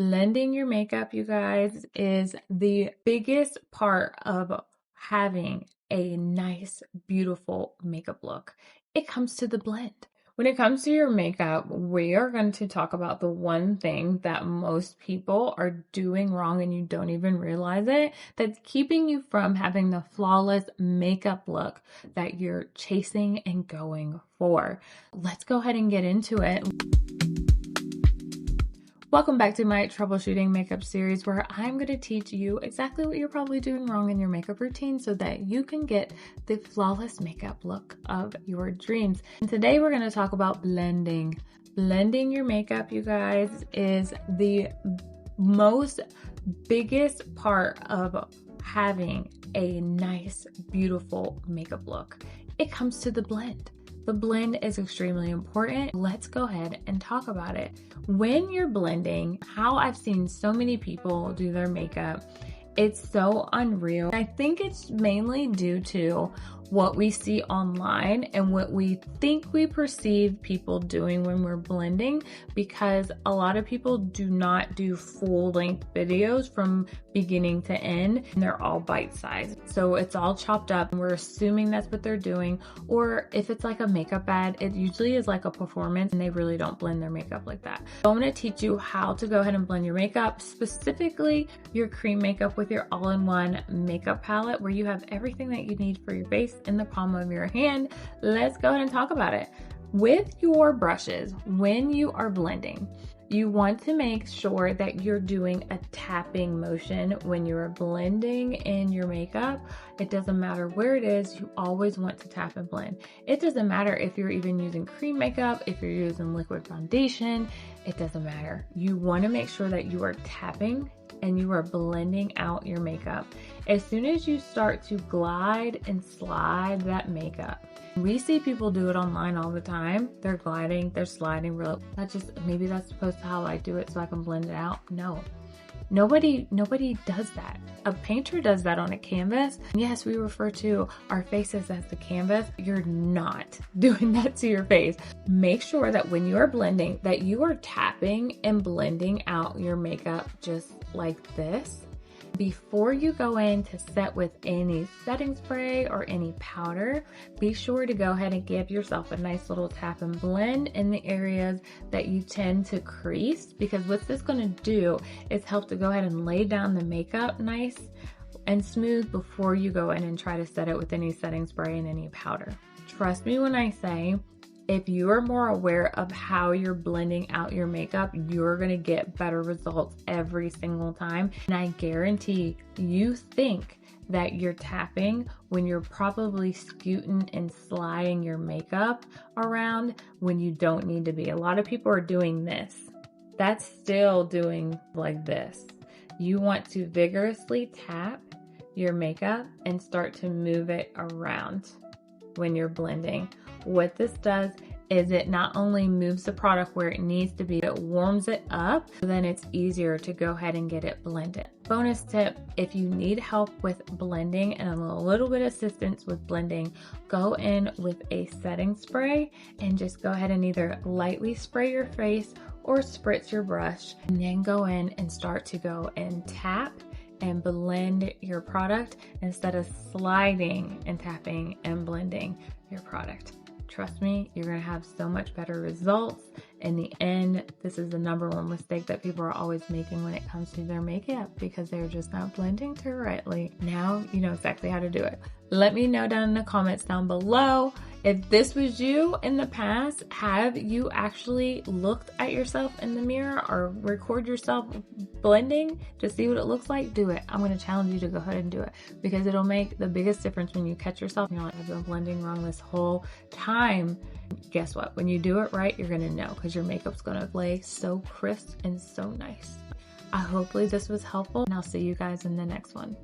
Blending your makeup, you guys, is the biggest part of having a nice, beautiful makeup look. It comes to the blend. When it comes to your makeup, we are going to talk about the one thing that most people are doing wrong and you don't even realize it, that's keeping you from having the flawless makeup look that you're chasing and going for. Let's go ahead and get into it. Welcome back to my troubleshooting makeup series, where I'm going to teach you exactly what you're probably doing wrong in your makeup routine so that you can get the flawless makeup look of your dreams. And today we're going to talk about blending. Blending your makeup, you guys, is the biggest part of having a nice, beautiful makeup look. It comes to the blend. The blend is extremely important. Let's go ahead and talk about it. When you're blending, how I've seen so many people do their makeup, it's so unreal. I think it's mainly due to what we see online and what we think we perceive people doing when we're blending, because a lot of people do not do full-length videos from beginning to end, and they're all bite-sized. So it's all chopped up and we're assuming that's what they're doing. Or if it's like a makeup ad, it usually is like a performance and they really don't blend their makeup like that. So I'm going to teach you how to go ahead and blend your makeup, specifically your cream makeup, with your all-in-one makeup palette where you have everything that you need for your face in the palm of your hand. Let's go ahead and talk about it. With your brushes, when you are blending, you want to make sure that you're doing a tapping motion when you're blending in your makeup. It doesn't matter where it is, you always want to tap and blend. It doesn't matter if you're even using cream makeup, if you're using liquid foundation, it doesn't matter. You want to make sure that you are tapping and you are blending out your makeup. As soon as you start to glide and slide that makeup, we see people do it online all the time. They're gliding, they're sliding real. Maybe that's supposed to how I do it so I can blend it out. No. Nobody does that. A painter does that on a canvas. Yes, we refer to our faces as the canvas. You're not doing that to your face. Make sure that when you are blending, that you are tapping and blending out your makeup just like this. Before you go in to set with any setting spray or any powder, be sure to go ahead and give yourself a nice little tap and blend in the areas that you tend to crease, because what this is going to do is help to go ahead and lay down the makeup nice and smooth before you go in and try to set it with any setting spray and any powder. Trust me when I say, if you are more aware of how you're blending out your makeup, you're going to get better results every single time. And I guarantee you think that you're tapping when you're probably scooting and sliding your makeup around when you don't need to be. A lot of people are doing this. That's still doing like this. You want to vigorously tap your makeup and start to move it around when you're blending. What this does is it not only moves the product where it needs to be, it warms it up, so then it's easier to go ahead and get it blended. Bonus tip, if you need help with blending and a little bit of assistance with blending, go in with a setting spray and just go ahead and either lightly spray your face or spritz your brush, and then go in and start to go and tap and blend your product instead of sliding and tapping and blending your product. Trust me, you're going to have so much better results. In the end, this is the number one mistake that people are always making when it comes to their makeup, because they're just not blending correctly. Now you know exactly how to do it. Let me know down in the comments down below, if this was you in the past, have you actually looked at yourself in the mirror or record yourself blending to see what it looks like? Do it. I'm going to challenge you to go ahead and do it, because it'll make the biggest difference when you catch yourself and you're like, I've been blending wrong this whole time. Guess what? When you do it right, you're going to know, because your makeup's going to lay so crisp and so nice. Hopefully this was helpful, and I'll see you guys in the next one.